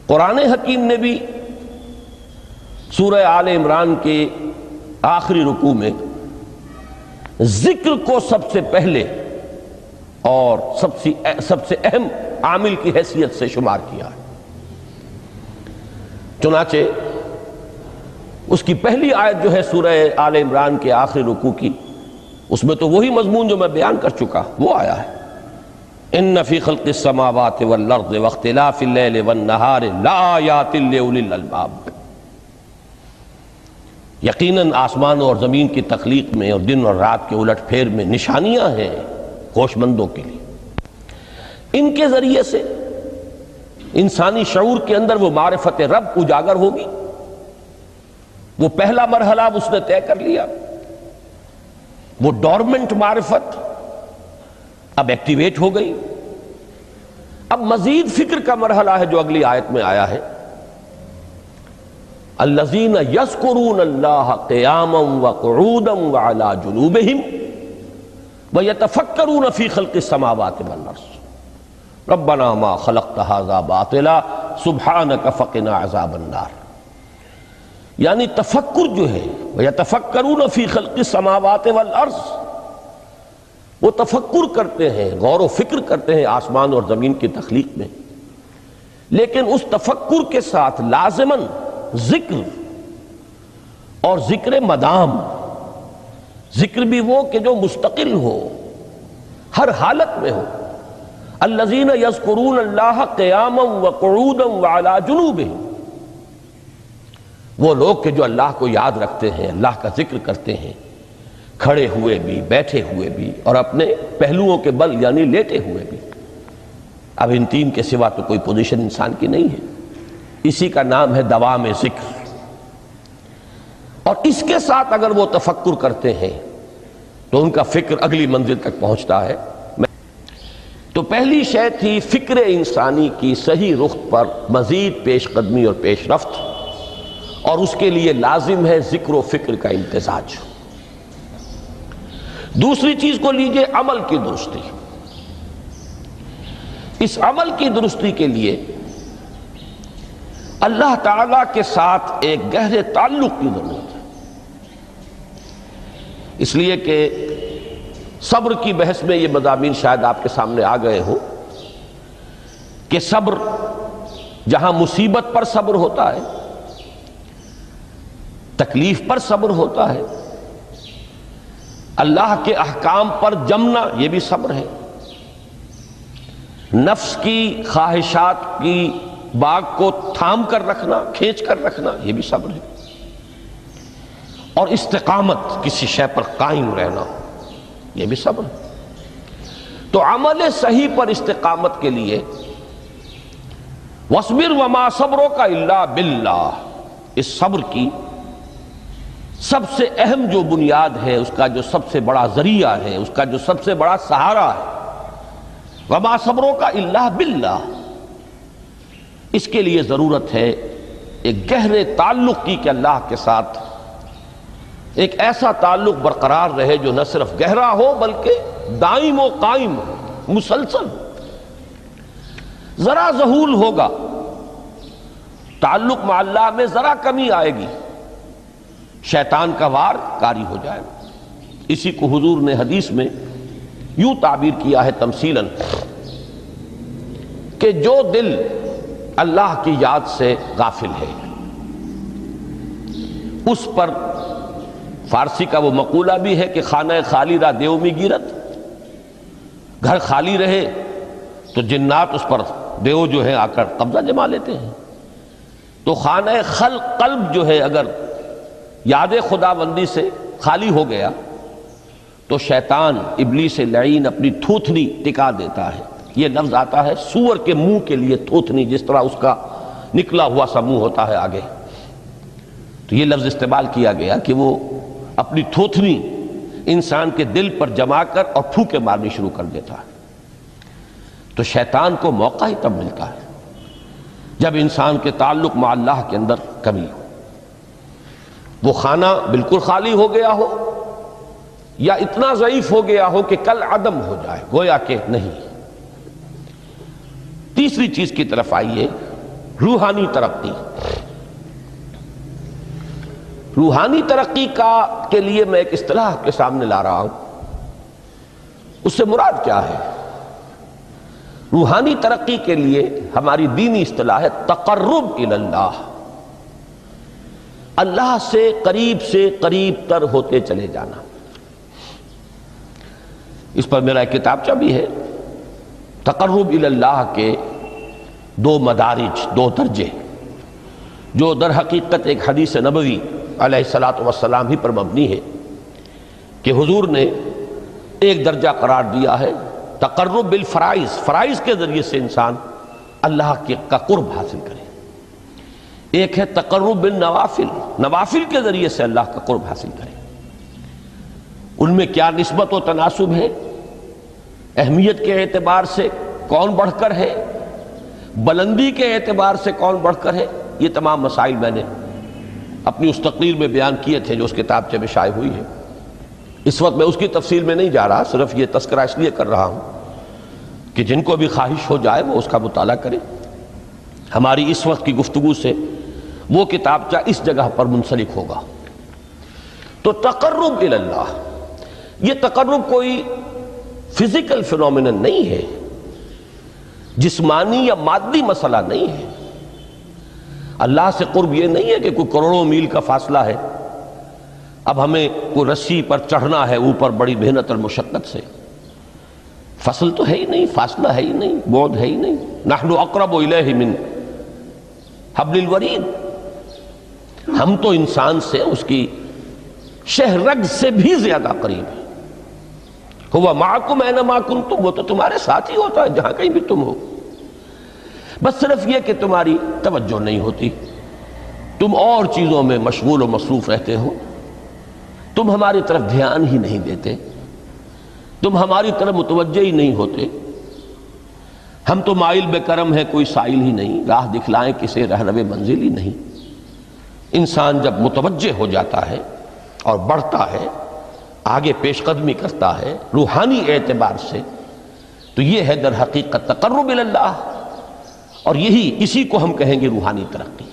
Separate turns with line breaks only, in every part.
قرآن حکیم نے بھی سورہ آل عمران کے آخری رکوع میں ذکر کو سب سے پہلے اور سب سے اہم عامل کی حیثیت سے شمار کیا ہے۔ چنانچہ اس کی پہلی آیت جو ہے سورہ آل عمران کے آخری رکوع کی، اس میں تو وہی مضمون جو میں بیان کر چکا وہ آیا ہے، ان فی خلق السماوات والارض واختلاف اللیل والنہار لآیات لأولی الالباب، یقیناً آسمانوں اور زمین کی تخلیق میں اور دن اور رات کے الٹ پھیر میں نشانیاں ہیں ہوش مندوں کے لیے۔ ان کے ذریعے سے انسانی شعور کے اندر وہ معرفت رب اجاگر ہوگی۔ وہ پہلا مرحلہ اب اس نے طے کر لیا، وہ ڈورمنٹ معرفت اب ایکٹیویٹ ہو گئی۔ اب مزید فکر کا مرحلہ ہے جو اگلی آیت میں آیا ہے، الذین یذکرون اللہ قیاما وقعودا وعلی جنوبہم ویتفکرون فی خلق السماوات والارض ربنا ما خلقت ھذا باطلا سبحانک فقنا عذاب النار۔ یعنی تفکر جو ہے ویتفکرون فی خلق السماوات والارض، وہ تفکر کرتے ہیں، غور و فکر کرتے ہیں آسمان اور زمین کی تخلیق میں، لیکن اس تفکر کے ساتھ لازماً ذکر، اور ذکر مدام، ذکر بھی وہ کہ جو مستقل ہو، ہر حالت میں ہو۔ الذین یذکرون اللہ قیاما وقعودا وعلی جنوبہم، وہ لوگ کہ جو اللہ کو یاد رکھتے ہیں، اللہ کا ذکر کرتے ہیں، کھڑے ہوئے بھی، بیٹھے ہوئے بھی، اور اپنے پہلوؤں کے بل یعنی لیٹے ہوئے بھی۔ اب ان تین کے سوا تو کوئی پوزیشن انسان کی نہیں ہے، اسی کا نام ہے دوام ذکر۔ اور اس کے ساتھ اگر وہ تفکر کرتے ہیں تو ان کا فکر اگلی منزل تک پہنچتا ہے۔ تو پہلی شے تھی فکر انسانی کی صحیح رخ پر مزید پیش قدمی اور پیش رفت، اور اس کے لیے لازم ہے ذکر و فکر کا امتزاج۔ دوسری چیز کو لیجئے عمل کی درستی۔ اس عمل کی درستی کے لیے اللہ تعالیٰ کے ساتھ ایک گہرے تعلق کی ضرورت ہے، اس لیے کہ صبر کی بحث میں یہ مضامین شاید آپ کے سامنے آ گئے ہوں کہ صبر، جہاں مصیبت پر صبر ہوتا ہے، تکلیف پر صبر ہوتا ہے، اللہ کے احکام پر جمنا یہ بھی صبر ہے، نفس کی خواہشات کی باغ کو تھام کر رکھنا، کھینچ کر رکھنا یہ بھی صبر ہے، اور استقامت کسی شے پر قائم رہنا یہ بھی صبر ہے۔ تو عمل صحیح پر استقامت کے لیے وَاصْبِرْ وَمَا صَبْرُكَ إِلَّا بِاللَّهِ، اس صبر کی سب سے اہم جو بنیاد ہے، اس کا جو سب سے بڑا ذریعہ ہے، اس کا جو سب سے بڑا سہارا ہے، وَمَا صَبْرُكَ إِلَّا بِاللَّهِ، اس کے لیے ضرورت ہے ایک گہرے تعلق کی کہ اللہ کے ساتھ ایک ایسا تعلق برقرار رہے جو نہ صرف گہرا ہو بلکہ دائم و قائم ہو، مسلسل ہو۔ ذرا ذہول ہوگا تعلق مع اللہ میں، ذرا کمی آئے گی، شیطان کا وار کاری ہو جائے گا۔ اسی کو حضور نے حدیث میں یوں تعبیر کیا ہے تمثیلاً کہ جو دل اللہ کی یاد سے غافل ہے، اس پر فارسی کا وہ مقولہ بھی ہے کہ خانہ خالی را دیو می گیرت، گھر خالی رہے تو جنات اس پر دیو جو ہے آ کر قبضہ جما لیتے ہیں۔ تو خانہ قلب جو ہے اگر یاد خدا بندی سے خالی ہو گیا تو شیطان ابلیس لعین اپنی تھوتنی ٹکا دیتا ہے۔ یہ لفظ آتا ہے سور کے منہ کے لیے تھوتنی، جس طرح اس کا نکلا ہوا سا منہ ہوتا ہے آگے، تو یہ لفظ استعمال کیا گیا کہ وہ اپنی تھوتنی انسان کے دل پر جما کر اور پھوکے مارنی شروع کر دیتا ہے۔ تو شیطان کو موقع ہی تب ملتا ہے جب انسان کے تعلق مع اللہ کے اندر کمی ہو، وہ خانہ بالکل خالی ہو گیا ہو یا اتنا ضعیف ہو گیا ہو کہ کل عدم ہو جائے، گویا کہ نہیں۔ تیسری چیز کی طرف آئیے روحانی ترقی، روحانی ترقی کے لیے میں ایک اصطلاح کے سامنے لا رہا ہوں، اس سے مراد کیا ہے؟ روحانی ترقی کے لیے ہماری دینی اصطلاح ہے تقرب الی اللہ، اللہ سے قریب تر ہوتے چلے جانا۔ اس پر میرا ایک کتابچہ بھی ہے، تقرب الی اللہ کے 2 مدارج، 2 درجے، جو در حقیقت ایک حدیث نبوی علیہ الصلاۃ والسلام ہی پر مبنی ہے کہ حضور نے ایک درجہ قرار دیا ہے تقرب بالفرائض، فرائض کے ذریعے سے انسان اللہ کا قرب حاصل کرے۔ ایک ہے تقرب بالنوافل، نوافل کے ذریعے سے اللہ کا قرب حاصل کرے۔ ان میں کیا نسبت و تناسب ہے، اہمیت کے اعتبار سے کون بڑھ کر ہے، بلندی کے اعتبار سے کون بڑھ کر ہے، یہ تمام مسائل میں نے اپنی اس تقریر میں بیان کیے تھے جو اس کتابچے میں شائع ہوئی ہے۔ اس وقت میں اس کی تفصیل میں نہیں جا رہا، صرف یہ تذکرہ اس لیے کر رہا ہوں کہ جن کو بھی خواہش ہو جائے وہ اس کا مطالعہ کرے۔ ہماری اس وقت کی گفتگو سے وہ کتابچہ اس جگہ پر منسلک ہوگا۔ تو تقرب الی اللہ، یہ تقرب کوئی فزیکل فینومینن نہیں ہے، جسمانی یا مادی مسئلہ نہیں ہے۔ اللہ سے قرب یہ نہیں ہے کہ کوئی کروڑوں میل کا فاصلہ ہے، اب ہمیں کوئی رسی پر چڑھنا ہے اوپر بڑی محنت اور مشقت سے۔ فصل تو ہے ہی نہیں، فاصلہ ہے ہی نہیں، بعد ہے ہی نہیں۔ نحن اقرب الیہ من حبل الورید، ہم تو انسان سے اس کی شہرگ سے بھی زیادہ قریب ہیں۔ ہوا معکم اینما کنتم، وہ تو تمہارے ساتھ ہی ہوتا ہے جہاں کہیں بھی تم ہو، بس صرف یہ کہ تمہاری توجہ نہیں ہوتی، تم اور چیزوں میں مشغول و مصروف رہتے ہو، تم ہماری طرف دھیان ہی نہیں دیتے، تم ہماری طرف متوجہ ہی نہیں ہوتے۔ ہم تو مائل بے کرم ہے، کوئی سائل ہی نہیں، راہ دکھلائیں کسے رہنو منزل ہی نہیں۔ انسان جب متوجہ ہو جاتا ہے اور بڑھتا ہے، آگے پیش قدمی کرتا ہے روحانی اعتبار سے، تو یہ ہے در حقیقت تقرب الی اللہ، اور اسی کو ہم کہیں گے روحانی ترقی۔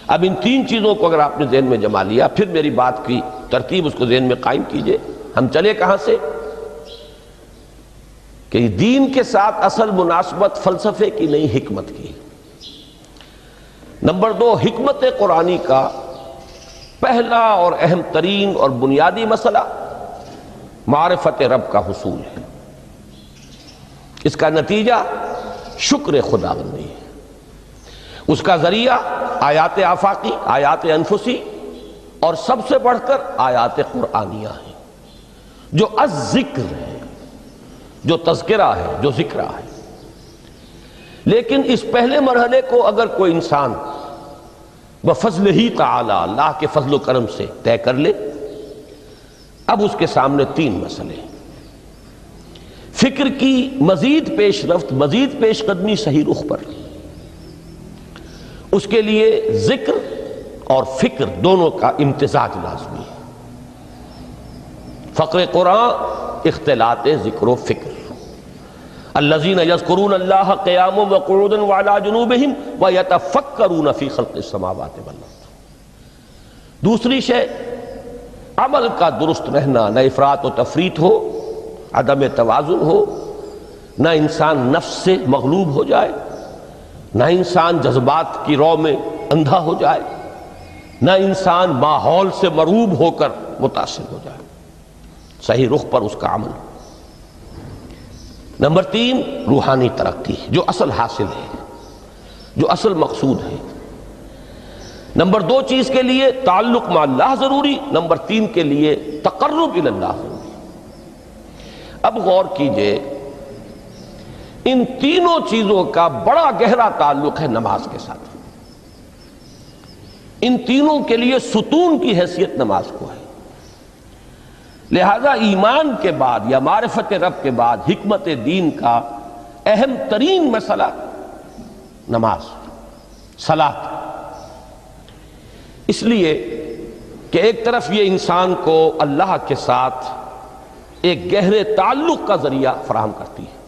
اب ان 3 چیزوں کو اگر آپ نے ذہن میں جما لیا، پھر میری بات کی ترتیب اس کو ذہن میں قائم کیجئے۔ ہم چلے کہاں سے؟ کہ دین کے ساتھ اصل مناسبت فلسفے کی نہیں، حکمت کی۔ نمبر 2، حکمت قرآنی کا پہلا اور اہم ترین اور بنیادی مسئلہ معرفت رب کا حصول ہے۔ اس کا نتیجہ شکر خداوندی ہے، اس کا ذریعہ آیات آفاقی، آیات انفسی، اور سب سے بڑھ کر آیات قرآنیہ ہیں، جو الذکر ہے، جو تذکرہ ہے، جو ذکرہ ہے۔ لیکن اس پہلے مرحلے کو اگر کوئی انسان بفضل ہی تعالی، اللہ کے فضل و کرم سے طے کر لے، اب اس کے سامنے 3 مسئلے ہیں۔ فکر کی مزید پیش رفت، مزید پیش قدمی صحیح رخ پر، اس کے لیے ذکر اور فکر دونوں کا امتزاج لازمی ہے۔ فقر قرآن اختلاط ذکر و فکر۔ الذین یذکرون اللہ قیاما وقعودا وعلی جنوبہم ویتفکرون فی خلق السماوات والارض۔ دوسری شے عمل کا درست رہنا، نہ افراط و تفریط ہو، عدم توازن ہو، نہ انسان نفس سے مغلوب ہو جائے، نہ انسان جذبات کی رو میں اندھا ہو جائے، نہ انسان ماحول سے مرعوب ہو کر متاثر ہو جائے، صحیح رخ پر اس کا عمل۔ نمبر 3، روحانی ترقی، جو اصل حاصل ہے، جو اصل مقصود ہے۔ نمبر 2 چیز کے لیے تعلق مع اللہ ضروری، نمبر 3 کے لیے تقرب الی اللہ ضروری۔ اب غور کیجئے، ان تینوں چیزوں کا بڑا گہرا تعلق ہے نماز کے ساتھ۔ ان تینوں کے لیے ستون کی حیثیت نماز کو ہے۔ لہذا ایمان کے بعد یا معرفت رب کے بعد حکمت دین کا اہم ترین مسئلہ نماز، صلاۃ۔ اس لیے کہ ایک طرف یہ انسان کو اللہ کے ساتھ ایک گہرے تعلق کا ذریعہ فراہم کرتی ہے،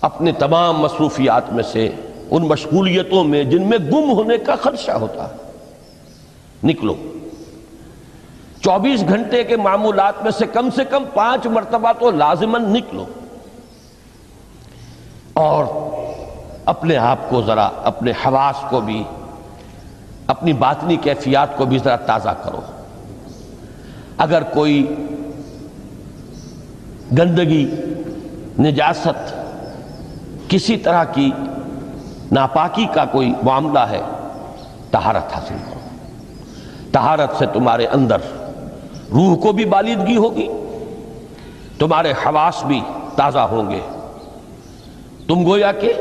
اپنے تمام مصروفیات میں سے ان مشغولیتوں میں جن میں گم ہونے کا خدشہ ہوتا ہے، نکلو۔ 24 گھنٹے کے معمولات میں سے کم 5 مرتبہ تو لازماً نکلو، اور اپنے آپ کو ذرا، اپنے حواس کو بھی، اپنی باطنی کیفیات کو بھی ذرا تازہ کرو۔ اگر کوئی گندگی، نجاست، کسی طرح کی ناپاکی کا کوئی معاملہ ہے، طہارت حاصل کرو۔ طہارت سے تمہارے اندر روح کو بھی بالیدگی ہوگی، تمہارے حواس بھی تازہ ہوں گے، تم گویا کہ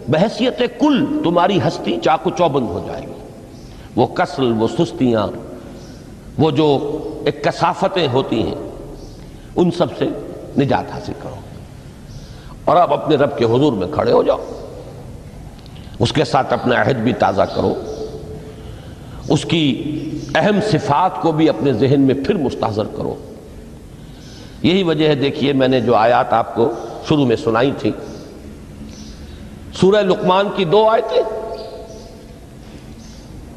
بحیثیت کل تمہاری ہستی چاق و چوبند ہو جائے گی۔ وہ کسل، وہ سستیاں، وہ جو ایک کثافتیں ہوتی ہیں، ان سب سے نجات حاصل کرو، اور اب اپنے رب کے حضور میں کھڑے ہو جاؤ، اس کے ساتھ اپنا عہد بھی تازہ کرو، اس کی اہم صفات کو بھی اپنے ذہن میں پھر مستحضر کرو۔ یہی وجہ ہے، دیکھیے میں نے جو آیات آپ کو شروع میں سنائی تھی، سورہ لقمان کی 2 آیتیں،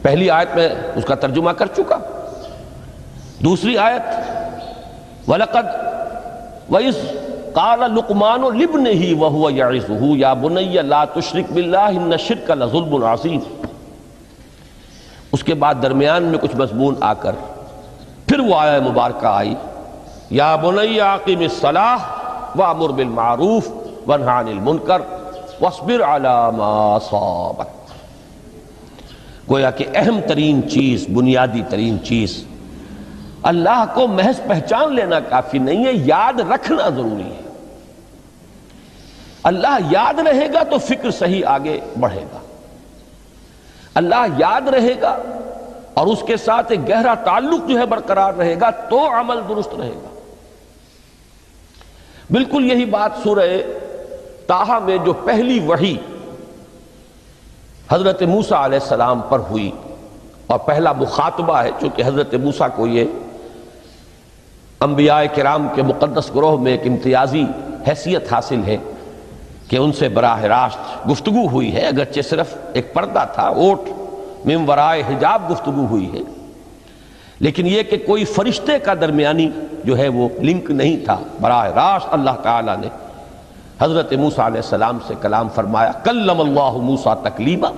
پہلی آیت میں اس کا ترجمہ کر چکا، دوسری آیت وَلَقَدْ وَإِذْ قَالَ لُقْمَانُ لِابْنِهِ وَهُوَ يَعِظُهُ يَا بُنَيَّ لَا تُشْرِكْ بِاللَّهِ إِنَّ الشِّرْكَ لَظُلْمٌ عَظِيمٌ۔ اس کے بعد درمیان میں کچھ مضمون آ کر پھر وہ آیہ مبارکہ آئی، یا بنی اقم الصلاۃ وامر بالمعروف وانہ عن المنکر واصبر علی ما اصابک۔ گویا کہ اہم ترین چیز، بنیادی ترین چیز، اللہ کو محض پہچان لینا کافی نہیں ہے، یاد رکھنا ضروری ہے۔ اللہ یاد رہے گا تو فکر صحیح آگے بڑھے گا، اللہ یاد رہے گا اور اس کے ساتھ ایک گہرا تعلق جو ہے برقرار رہے گا تو عمل درست رہے گا۔ بالکل یہی بات سورہ طٰہٰ میں جو پہلی وحی حضرت موسیٰ علیہ السلام پر ہوئی، اور پہلا مخاطبہ ہے، چونکہ حضرت موسیٰ کو یہ انبیاء کرام کے مقدس گروہ میں ایک امتیازی حیثیت حاصل ہے کہ ان سے براہ راست گفتگو ہوئی ہے، اگرچہ صرف ایک پردہ تھا، اوٹ من ورائے حجاب گفتگو ہوئی ہے، لیکن یہ کہ کوئی فرشتے کا درمیانی جو ہے وہ لنک نہیں تھا، براہ راست اللہ تعالیٰ نے حضرت موسیٰ علیہ السلام سے کلام فرمایا۔ کلم اللہ موسیٰ تکلیما،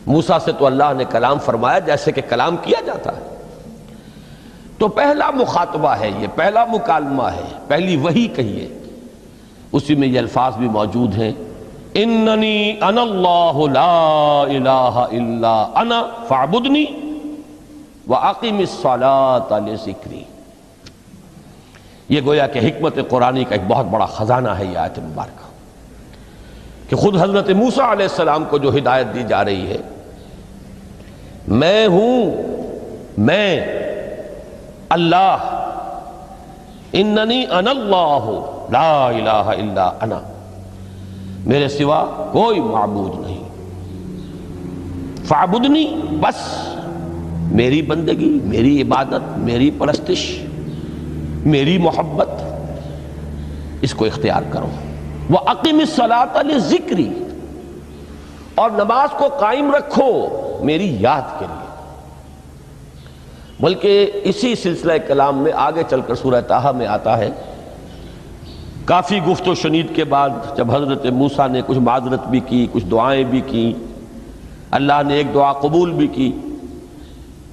موسیٰ سے تو اللہ نے کلام فرمایا جیسے کہ کلام کیا جاتا ہے۔ تو پہلا مخاطبہ ہے، یہ پہلا مکالمہ ہے، پہلی وحی کہیے، اسی میں یہ الفاظ بھی موجود ہیں، اننی انا اللہ لا الہ الا انا فاعبدنی واقم الصلاۃ لذکری۔ یہ گویا کہ حکمت قرآنی کا ایک بہت بڑا خزانہ ہے یہ آیت مبارکہ، کہ خود حضرت موسیٰ علیہ السلام کو جو ہدایت دی جا رہی ہے، میں ہوں، میں اللہ، اننی انا اللہ لا الہ الا انا، میرے سوا کوئی معبود نہیں، فاعبدنی، بس میری بندگی، میری عبادت، میری پرستش، میری محبت، اس کو اختیار کرو۔ وَأَقِمِ الصَّلَاةَ لِذِكْرِي، اور نماز کو قائم رکھو میری یاد کے لیے۔ بلکہ اسی سلسلہ کلام میں آگے چل کر سورہ طٰہٰ میں آتا ہے، کافی گفت و شنید کے بعد جب حضرت موسیٰ نے کچھ معذرت بھی کی، کچھ دعائیں بھی کی، اللہ نے ایک دعا قبول بھی کی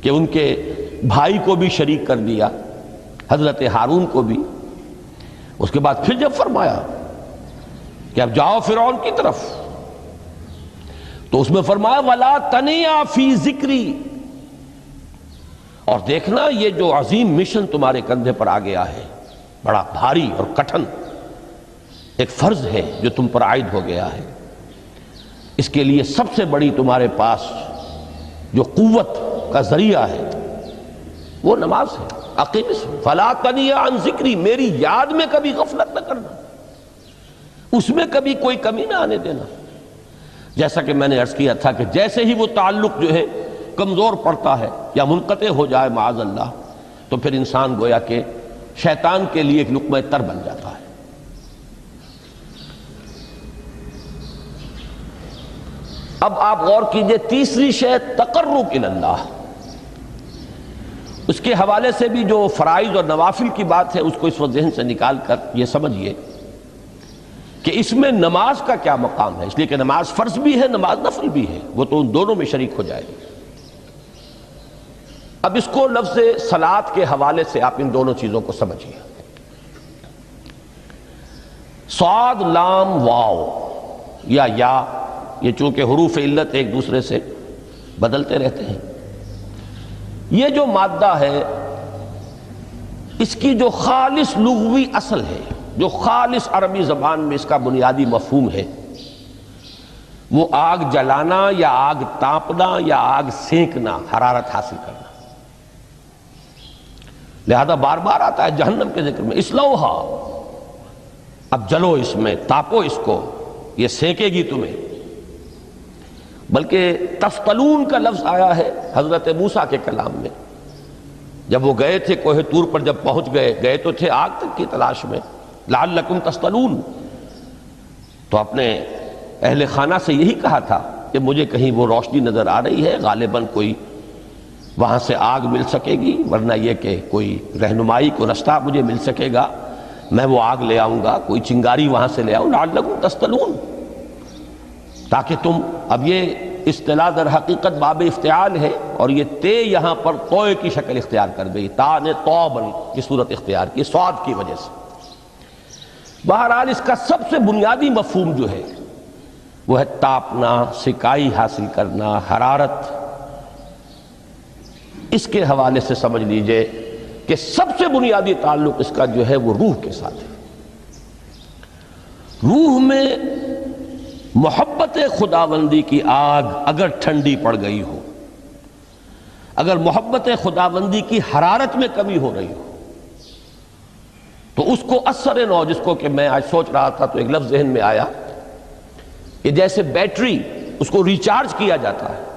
کہ ان کے بھائی کو بھی شریک کر دیا، حضرت ہارون کو بھی۔ اس کے بعد پھر جب فرمایا کہ اب جاؤ فرعون کی طرف، تو اس میں فرمایا وَلَا تَنِيَا فِي ذِكْرِي، اور دیکھنا یہ جو عظیم مشن تمہارے کندھے پر آ گیا ہے، بڑا بھاری اور کٹھن ایک فرض ہے جو تم پر عائد ہو گیا ہے، اس کے لیے سب سے بڑی تمہارے پاس جو قوت کا ذریعہ ہے وہ نماز ہے۔ اقیم فلا تنیا عن ذکری، میری یاد میں کبھی غفلت نہ کرنا، اس میں کبھی کوئی کمی نہ آنے دینا۔ جیسا کہ میں نے عرض کیا تھا کہ جیسے ہی وہ تعلق جو ہے کمزور پڑتا ہے یا منقطع ہو جائے معاذ اللہ، تو پھر انسان گویا کہ شیطان کے لیے ایک لقمہ تر بن جاتا ہے۔ اب آپ غور کیجئے، تیسری شے تقرب الی اللہ، اس کے حوالے سے بھی جو فرائض اور نوافل کی بات ہے اس کو اس وقت ذہن سے نکال کر یہ سمجھیے کہ اس میں نماز کا کیا مقام ہے، اس لیے کہ نماز فرض بھی ہے، نماز نفل بھی ہے، وہ تو ان دونوں میں شریک ہو جائے گی۔ اب اس کو لفظ صلاۃ کے حوالے سے آپ ان دونوں چیزوں کو سمجھیے۔ صاد لام واو یا یہ چونکہ حروف علت ایک دوسرے سے بدلتے رہتے ہیں، یہ جو مادہ ہے اس کی جو خالص لغوی اصل ہے، جو خالص عربی زبان میں اس کا بنیادی مفہوم ہے، وہ آگ جلانا یا آگ تاپنا یا آگ سینکنا، حرارت حاصل کرنا۔ لہذا بار بار آتا ہے جہنم کے ذکر میں، اسلوہا، اب جلو اس میں، تاپو اس کو، یہ سینکے گی تمہیں۔ بلکہ تفتلون کا لفظ آیا ہے حضرت موسیٰ کے کلام میں، جب وہ گئے تھے کوہ طور پر، جب پہنچ گئے تو تھے آگ تک کی تلاش میں، لعلکم تفتلون، تو اپنے اہل خانہ سے یہی کہا تھا کہ مجھے کہیں وہ روشنی نظر آ رہی ہے، غالباً کوئی وہاں سے آگ مل سکے گی، ورنہ یہ کہ کوئی رہنمائی کو رستہ مجھے مل سکے گا، میں وہ آگ لے آؤں گا، کوئی چنگاری وہاں سے لے آؤں، لعلکم تفتلون، تاکہ تم، اب یہ اصطلاح در حقیقت باب افتعال ہے، اور یہ تے یہاں پر توئے کی شکل اختیار کر گئی، تا نے توبن کی صورت اختیار کی صاد کی وجہ سے۔ بہرحال اس کا سب سے بنیادی مفہوم جو ہے وہ ہے تاپنا، سکائی حاصل کرنا، حرارت۔ اس کے حوالے سے سمجھ لیجئے کہ سب سے بنیادی تعلق اس کا جو ہے وہ روح کے ساتھ ہے۔ روح میں محبت خداوندی کی آگ اگر ٹھنڈی پڑ گئی ہو، اگر محبت خداوندی کی حرارت میں کمی ہو رہی ہو، تو اس کو اثر نو، جس کو کہ میں آج سوچ رہا تھا تو ایک لفظ ذہن میں آیا کہ جیسے بیٹری اس کو ریچارج کیا جاتا ہے،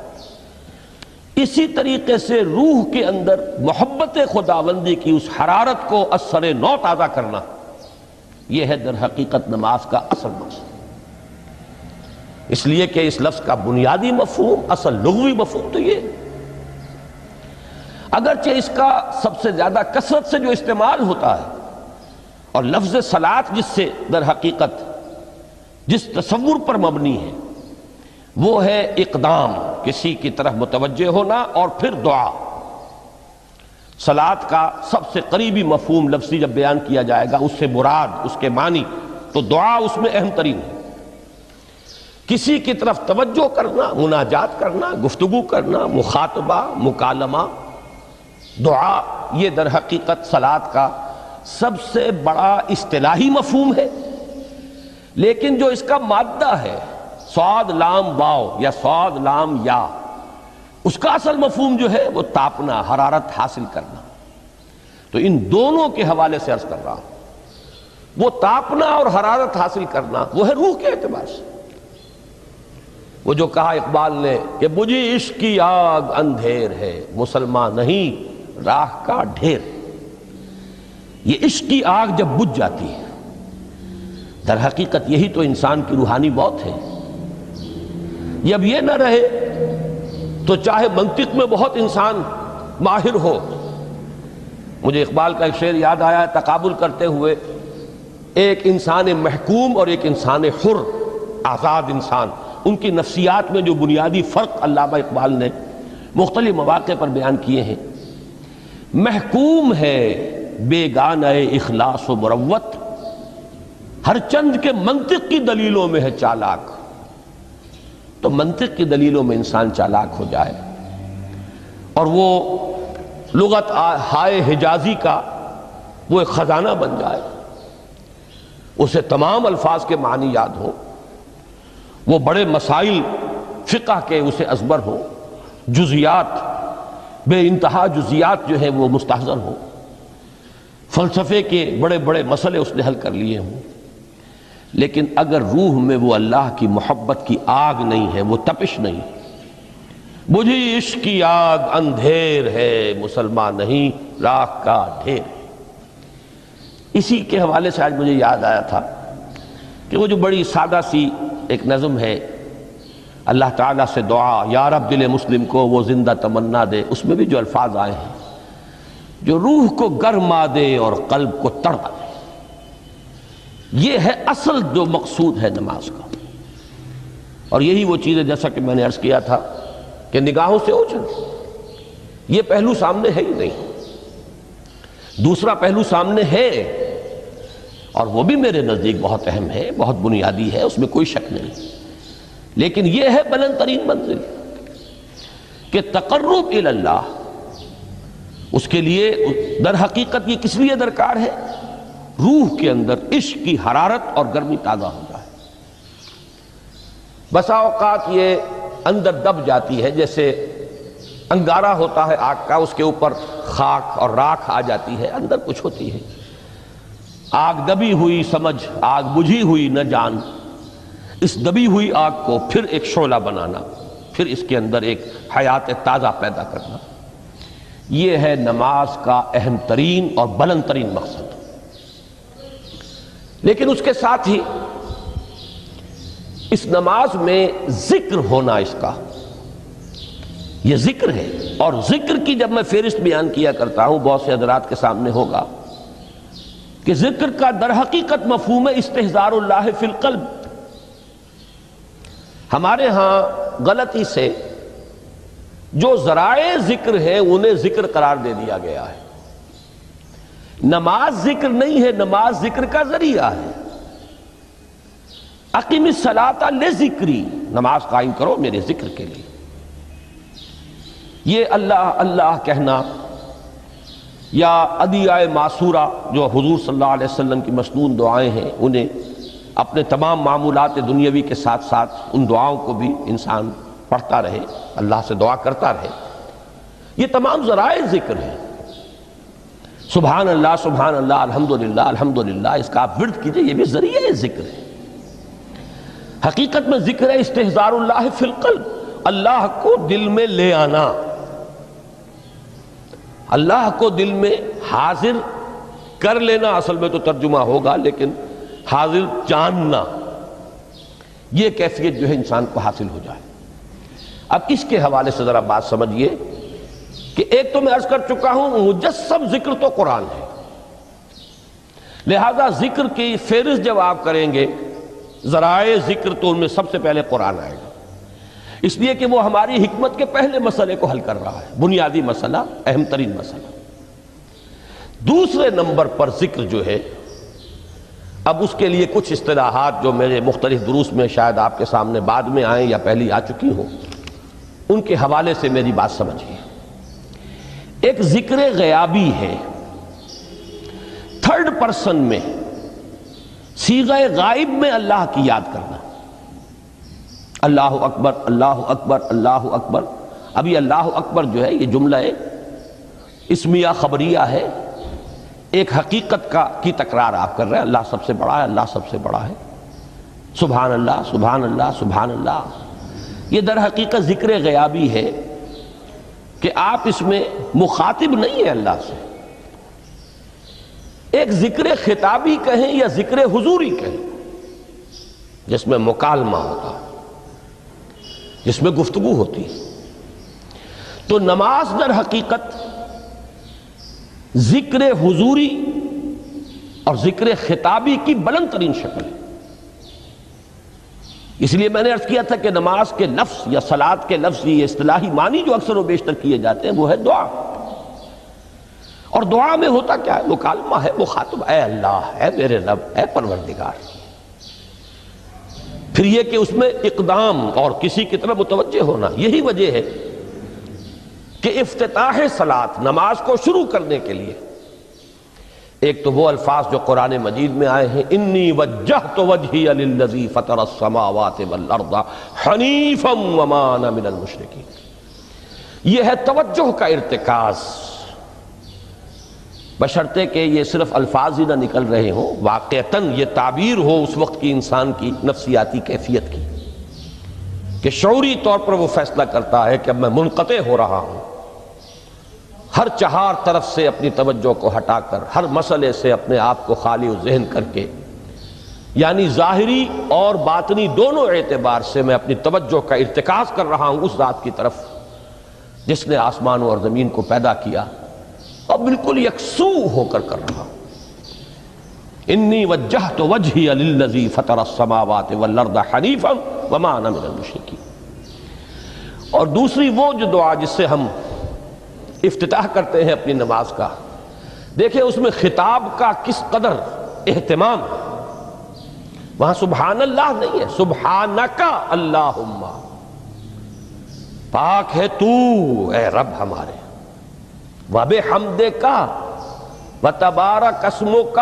اسی طریقے سے روح کے اندر محبت خداوندی کی اس حرارت کو اثر نو تازہ کرنا، یہ ہے در حقیقت نماز کا اصل مقصد۔ اس لیے کہ اس لفظ کا بنیادی مفہوم، اصل لغوی مفہوم تو یہ، اگرچہ اس کا سب سے زیادہ کثرت سے جو استعمال ہوتا ہے، اور لفظ صلاۃ جس سے در حقیقت جس تصور پر مبنی ہے وہ ہے اقدام، کسی کی طرف متوجہ ہونا اور پھر دعا۔ صلاۃ کا سب سے قریبی مفہوم لفظی جب بیان کیا جائے گا، اس سے مراد، اس کے معنی، تو دعا اس میں اہم ترین ہے۔ کسی کی طرف توجہ کرنا، مناجات کرنا، گفتگو کرنا، مخاطبہ، مکالمہ، دعا، یہ در حقیقت صلاۃ کا سب سے بڑا اصطلاحی مفہوم ہے۔ لیکن جو اس کا مادہ ہے، صاد لام واو یا صاد لام یا، اس کا اصل مفہوم جو ہے وہ تاپنا، حرارت حاصل کرنا۔ تو ان دونوں کے حوالے سے عرض کر رہا ہوں، وہ تاپنا اور حرارت حاصل کرنا وہ ہے روح کے اعتبار سے۔ وہ جو کہا اقبال نے کہ بجھی عشق کی آگ اندھیر ہے، مسلمان نہیں راہ کا ڈھیر۔ یہ عشق کی آگ جب بجھ جاتی ہے، در حقیقت یہی تو انسان کی روحانی موت ہے۔ جب یہ نہ رہے تو چاہے منطق میں بہت انسان ماہر ہو، مجھے اقبال کا ایک شعر یاد آیا ہے، تقابل کرتے ہوئے ایک انسان محکوم اور ایک انسان حر، آزاد انسان، ان کی نفسیات میں جو بنیادی فرق علامہ اقبال نے مختلف مواقع پر بیان کیے ہیں۔ محکوم ہے بیگانہ اخلاص و مروت، ہر چند کے منطق کی دلیلوں میں ہے چالاک۔ تو منطق کی دلیلوں میں انسان چالاک ہو جائے اور وہ لغت ہائے حجازی کا وہ ایک خزانہ بن جائے، اسے تمام الفاظ کے معنی یاد ہوں، وہ بڑے مسائل فقہ کے اسے ازبر ہوں، جزیات، بے انتہا جزیات جو ہیں وہ مستحضر ہوں، فلسفے کے بڑے بڑے مسئلے اس نے حل کر لیے ہوں، لیکن اگر روح میں وہ اللہ کی محبت کی آگ نہیں ہے، وہ تپش نہیں، بجھی عشق کی آگ اندھیر ہے، مسلمان نہیں راہ کا ڈھیر۔ اسی کے حوالے سے آج مجھے یاد آیا تھا کہ وہ جو بڑی سادہ سی ایک نظم ہے، اللہ تعالیٰ سے دعا، یا رب دل مسلم کو وہ زندہ تمنا دے، اس میں بھی جو الفاظ آئے ہیں جو روح کو گرما دے اور قلب کو تڑپا دے، یہ ہے اصل جو مقصود ہے نماز کا۔ اور یہی وہ چیز ہے جیسا کہ میں نے عرض کیا تھا کہ نگاہوں سے اوجھل، یہ پہلو سامنے ہے ہی نہیں، دوسرا پہلو سامنے ہے اور وہ بھی میرے نزدیک بہت اہم ہے، بہت بنیادی ہے، اس میں کوئی شک نہیں، لیکن یہ ہے بلند ترین منزل کہ تقرب الی اللہ، اس کے لیے در حقیقت یہ کس لیے درکار ہے؟ روح کے اندر عشق کی حرارت اور گرمی تازہ ہو جائے۔ بسا اوقات یہ اندر دب جاتی ہے، جیسے انگارہ ہوتا ہے آگ کا، اس کے اوپر خاک اور راکھ آ جاتی ہے، اندر کچھ ہوتی ہے، آگ دبی ہوئی سمجھ، آگ بجھی ہوئی نہ جان، اس دبی ہوئی آگ کو پھر ایک شعلہ بنانا، پھر اس کے اندر ایک حیات تازہ پیدا کرنا، یہ ہے نماز کا اہم ترین اور بلند ترین مقصد۔ لیکن اس کے ساتھ ہی اس نماز میں ذکر ہونا، اس کا یہ ذکر ہے، اور ذکر کی جب میں فہرست بیان کیا کرتا ہوں بہت سے حضرات کے سامنے ہوگا کہ ذکر کا در حقیقت مفہوم ہے استحضار اللہ فی القلب۔ ہمارے ہاں غلطی سے جو ذرائع ذکر ہیں انہیں ذکر قرار دے دیا گیا ہے۔ نماز ذکر نہیں ہے، نماز ذکر کا ذریعہ ہے۔ اقیم الصلاۃ لذکری، نماز قائم کرو میرے ذکر کے لیے۔ یہ اللہ اللہ کہنا یا ادعیہ معصورہ جو حضور صلی اللہ علیہ وسلم کی مسنون دعائیں ہیں، انہیں اپنے تمام معمولات دنیاوی کے ساتھ ساتھ ان دعاؤں کو بھی انسان پڑھتا رہے، اللہ سے دعا کرتا رہے، یہ تمام ذرائع ذکر ہیں۔ سبحان اللہ الحمدللہ الحمدللہ، اس کا آپ ورد کیجئے، یہ بھی ذریعہ ذکر ہے۔ حقیقت میں ذکر ہے استحضار اللہ فی القلب، اللہ کو دل میں لے آنا، اللہ کو دل میں حاضر کر لینا، اصل میں تو ترجمہ ہوگا، لیکن حاضر جاننا، یہ کیفیت جو ہے انسان کو حاصل ہو جائے۔ اب اس کے حوالے سے ذرا بات سمجھیے کہ ایک تو میں عرض کر چکا ہوں مجسم ذکر تو قرآن ہے، لہذا ذکر کی فہرست جب آپ کریں گے ذرائع ذکر تو ان میں سب سے پہلے قرآن آئے گا، اس لیے کہ وہ ہماری حکمت کے پہلے مسئلے کو حل کر رہا ہے، بنیادی مسئلہ، اہم ترین مسئلہ۔ دوسرے نمبر پر ذکر جو ہے، اب اس کے لیے کچھ اصطلاحات جو میرے مختلف دروس میں شاید آپ کے سامنے بعد میں آئیں یا پہلی آ چکی ہوں، ان کے حوالے سے میری بات سمجھیے۔ ایک ذکر غیابی ہے، تھرڈ پرسن میں، صیغہ غائب میں اللہ کی یاد کرنا، اللہ اکبر اللہ اکبر اللہ اکبر۔ اب یہ اللہ اکبر جو ہے یہ جملہ اسمیہ خبریہ ہے، ایک حقیقت کی تکرار آپ کر رہے ہیں، اللہ سب سے بڑا ہے، اللہ سب سے بڑا ہے، سبحان اللہ سبحان اللہ سبحان اللہ۔ یہ در حقیقت ذکر غیابی ہے کہ آپ اس میں مخاطب نہیں ہیں اللہ سے، ایک ذکر خطابی کہیں یا ذکر حضوری کہیں، جس میں مکالمہ ہوتا ہے، جس میں گفتگو ہوتی ہے۔ تو نماز در حقیقت ذکر حضوری اور ذکر خطابی کی بلند ترین شکل ہے۔ اس لیے میں نے عرض کیا تھا کہ نماز کے لفظ یا صلاۃ کے لفظ، یہ اصطلاحی معنی جو اکثر و بیشتر کیے جاتے ہیں وہ ہے دعا، اور دعا میں ہوتا کیا ہے؟ مکالمہ ہے، مخاطب، اے اللہ، اے میرے رب، اے پروردگار۔ پھر یہ کہ اس میں اقدام اور کسی کی طرف متوجہ ہونا، یہی وجہ ہے کہ افتتاح صلاۃ، نماز کو شروع کرنے کے لیے ایک تو وہ الفاظ جو قرآن مجید میں آئے ہیں، انی وجہت وجہی للذی فطر السماوات والارض حنیفا وما انا من المشرکین، یہ ہے توجہ کا ارتکاز، بشرطے کہ یہ صرف الفاظ ہی نہ نکل رہے ہوں، واقعتاً یہ تعبیر ہو اس وقت کی انسان کی نفسیاتی کیفیت کی، کہ شعوری طور پر وہ فیصلہ کرتا ہے کہ اب میں منقطع ہو رہا ہوں، ہر چہار طرف سے اپنی توجہ کو ہٹا کر، ہر مسئلے سے اپنے آپ کو خالی و ذہن کر کے یعنی ظاہری اور باطنی دونوں اعتبار سے میں اپنی توجہ کا ارتکاز کر رہا ہوں اس ذات کی طرف جس نے آسمانوں اور زمین کو پیدا کیا، اور بالکل یکسو ہو کر رہا ہوں۔ انی وجہت وجہی للذی فطر السماوات والارض حنیفا وما انا من المشرکین۔ اور دوسری وہ جو دعا جس سے ہم افتتاح کرتے ہیں اپنی نماز کا، دیکھیں اس میں خطاب کا کس قدر اہتمام، وہاں سبحان اللہ نہیں ہے، سبحانک اللہم، پاک ہے تو اے رب ہمارے، وبحمدک وتبارک اسمک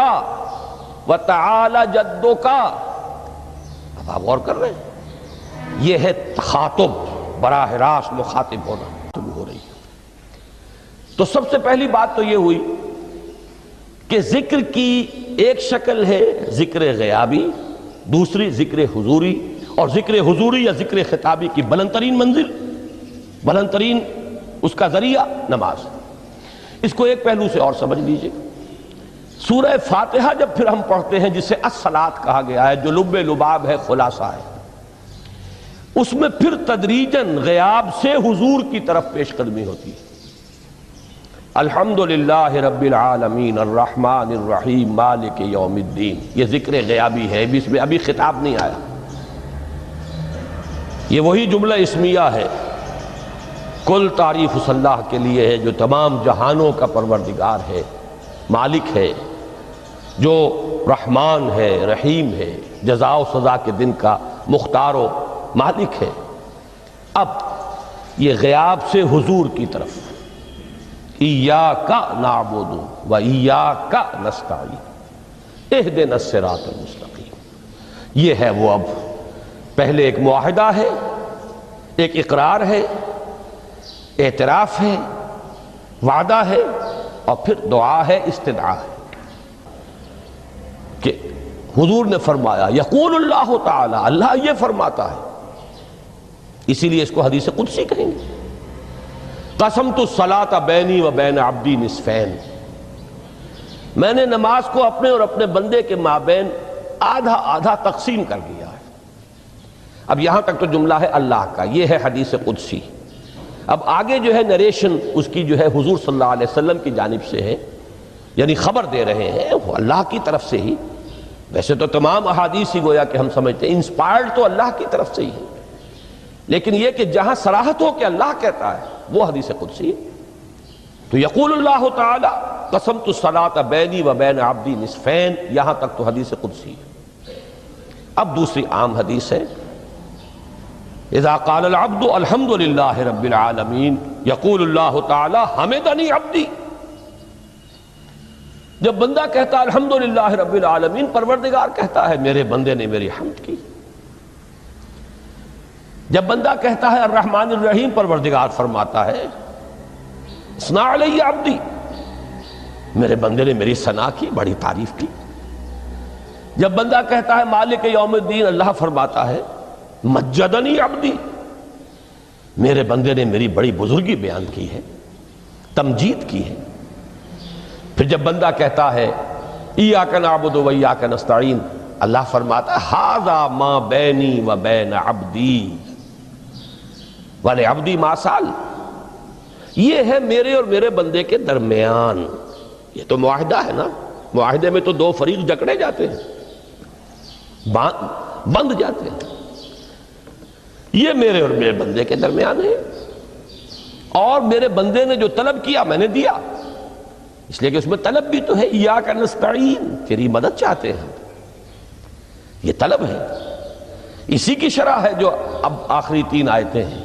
وتعالی جدک۔ اب آپ غور کر رہے ہیں، یہ ہے تخاطب، براہ راست مخاطب ہونا شروع ہو رہی ہے۔ تو سب سے پہلی بات تو یہ ہوئی کہ ذکر کی ایک شکل ہے ذکر غیابی، دوسری ذکر حضوری، اور ذکر حضوری یا ذکر خطابی کی بلند ترین منزل، بلند ترین اس کا ذریعہ نماز۔ اس کو ایک پہلو سے اور سمجھ لیجئے، سورہ فاتحہ جب پھر ہم پڑھتے ہیں جسے الصلاۃ کہا گیا ہے، جو لب لباب ہے، خلاصہ ہے، اس میں پھر تدریجاً غیاب سے حضور کی طرف پیش قدمی ہوتی ہے۔ الحمدللہ رب العالمین الرحمن الرحیم مالک یوم الدین، یہ ذکر غیابی ہے، اس میں ابھی خطاب نہیں آیا، یہ وہی جملہ اسمیہ ہے۔ کل تعریف اس اللہ کے لیے ہے جو تمام جہانوں کا پروردگار ہے، مالک ہے، جو رحمان ہے، رحیم ہے، جزا و سزا کے دن کا مختار و مالک ہے۔ اب یہ غیاب سے حضور کی طرف، ایاک نعبد و ایاک نستعین اہدنا الصراط المستقیم، یہ ہے وہ۔ اب پہلے ایک معاہدہ ہے، ایک اقرار ہے، اعتراف ہے، وعدہ ہے، اور پھر دعا ہے، استدعا ہے کہ حضور نے فرمایا، یقول اللہ تعالی، اللہ یہ فرماتا ہے، اسی لیے اس کو حدیث قدسی کہیں گے، قسمت الصلاۃ بینی و بین عبدی نصفین، میں نے نماز کو اپنے اور اپنے بندے کے مابین آدھا آدھا تقسیم کر دیا ہے۔ اب یہاں تک تو جملہ ہے اللہ کا، یہ ہے حدیث قدسی۔ اب آگے جو ہے نریشن اس کی جو ہے حضور صلی اللہ علیہ وسلم کی جانب سے ہے، یعنی خبر دے رہے ہیں وہ اللہ کی طرف سے ہی۔ ویسے تو تمام احادیث ہی گویا کہ ہم سمجھتے ہیں انسپائرڈ تو اللہ کی طرف سے ہی ہے، لیکن یہ کہ جہاں صراحت ہو کہ اللہ کہتا ہے وہ حدیث قدسی ہے۔ تو یقول اللہ تعالی قسمت الصلاۃ بینی و بین عبدی نصفین، یہاں تک تو حدیث قدسی ہے۔ اب دوسری عام حدیث ہے، اذا قال العبد الحمد للہ رب العالمین یقول اللہ تعالی حمدنی عبدی، جب بندہ کہتا ہے الحمدللہ رب العالمین، پروردگار کہتا ہے میرے بندے نے میری حمد کی۔ جب بندہ کہتا ہے الرحمن الرحیم، پروردگار فرماتا ہے اثنا علی عبدی، میرے بندے نے میری ثنا کی، بڑی تعریف کی۔ جب بندہ کہتا ہے مالک یوم الدین، اللہ فرماتا ہے مجدنی عبدی، میرے بندے نے میری بڑی بزرگی بیان کی ہے، تمجید کی ہے۔ پھر جب بندہ کہتا ہے ایاک نعبد و ایاک نستعین، اللہ فرماتا ہے ھذا ما بینی و بین عبدی ولعبدی ما سأل، یہ ہے میرے اور میرے بندے کے درمیان۔ یہ تو معاہدہ ہے نا، معاہدے میں تو دو فریق جکڑے جاتے ہیں، بند جاتے ہیں، یہ میرے اور میرے بندے کے درمیان ہے، اور میرے بندے نے جو طلب کیا میں نے دیا، اس لیے کہ اس میں طلب بھی تو ہے، ایاک نستعین، تیری مدد چاہتے ہیں، یہ طلب ہے، اسی کی شرح ہے جو اب آخری 3 آیتیں ہیں۔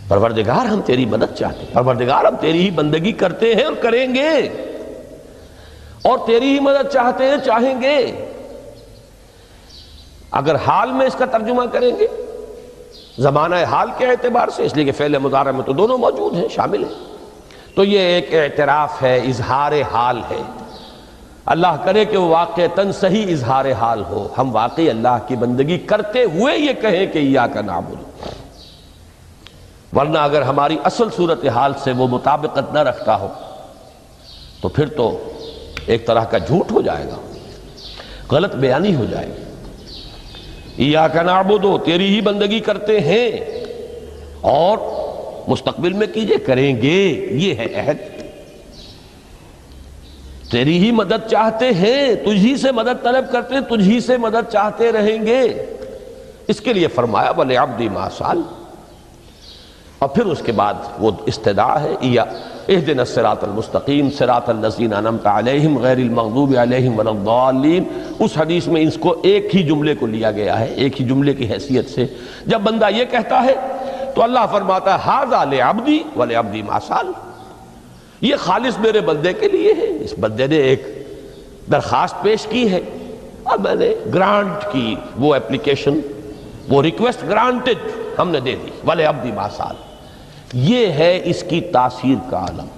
پروردگار ہم تیری مدد چاہتے ہیں، پروردگار ہم تیری ہی بندگی کرتے ہیں اور کریں گے، اور تیری ہی مدد چاہتے ہیں، چاہیں گے۔ اگر حال میں اس کا ترجمہ کریں گے زمانہ حال کے اعتبار سے، اس لیے کہ فعل مضارع میں تو دونوں موجود ہیں، شامل ہیں، تو یہ ایک اعتراف ہے، اظہار حال ہے۔ اللہ کرے کہ وہ واقعتاً صحیح اظہار حال ہو، ہم واقعی اللہ کی بندگی کرتے ہوئے یہ کہیں کہ ایاک نعبد، ورنہ اگر ہماری اصل صورتحال سے وہ مطابقت نہ رکھتا ہو تو پھر تو ایک طرح کا جھوٹ ہو جائے گا، غلط بیانی ہو جائے گی۔ ایاک نعبد، تیری ہی بندگی کرتے ہیں، اور مستقبل میں کیجئے، کریں گے، یہ ہے عہد، تیری ہی مدد چاہتے ہیں، تجھی سے مدد طلب کرتے ہیں، تجھی سے مدد چاہتے رہیں گے۔ اس کے لیے فرمایا وَلِعَبْدِ مَا سَأَلَ، اور پھر اس کے بعد وہ استدعا ہے اهدنا الصراط المستقیم صراط الذین انعمت علیہم غیر المغضوب علیہم ولا الضالین۔ اس حدیث میں اس کو ایک ہی جملے کو لیا گیا ہے، ایک ہی جملے کی حیثیت سے۔ جب بندہ یہ کہتا ہے تو اللہ فرماتا ہے ھذا لعبدی ولعبدی ما سأل، یہ خالص میرے بندے کے لیے ہے، اس بندے نے ایک درخواست پیش کی ہے اور میں نے گرانٹ کی، وہ اپلیکیشن، وہ ریکویسٹ گرانٹڈ ہم نے دے دی، ولعبدی ما سأل۔ یہ ہے اس کی تاثیر کا عالم،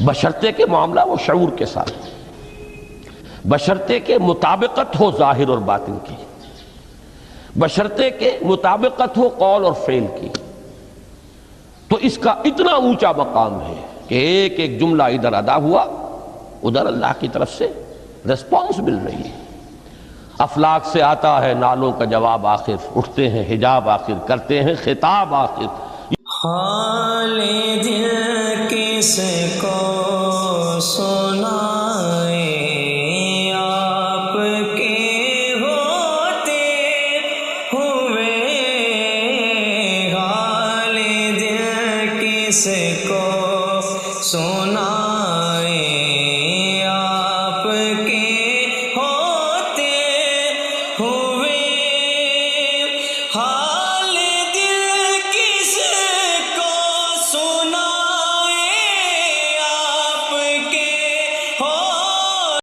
بشرطے کے معاملہ وہ شعور کے ساتھ، بشرطے کے مطابقت ہو ظاہر اور باطن کی، بشرطے کے مطابقت ہو قول اور فعل کی، تو اس کا اتنا اونچا مقام ہے کہ ایک ایک جملہ ادھر ادا ہوا، ادھر اللہ کی طرف سے ریسپانس مل رہی ہے۔ افلاک سے آتا ہے نالوں کا جواب آخر، اٹھتے ہیں حجاب آخر، کرتے ہیں خطاب آخر۔
حال دل کس کو سنائے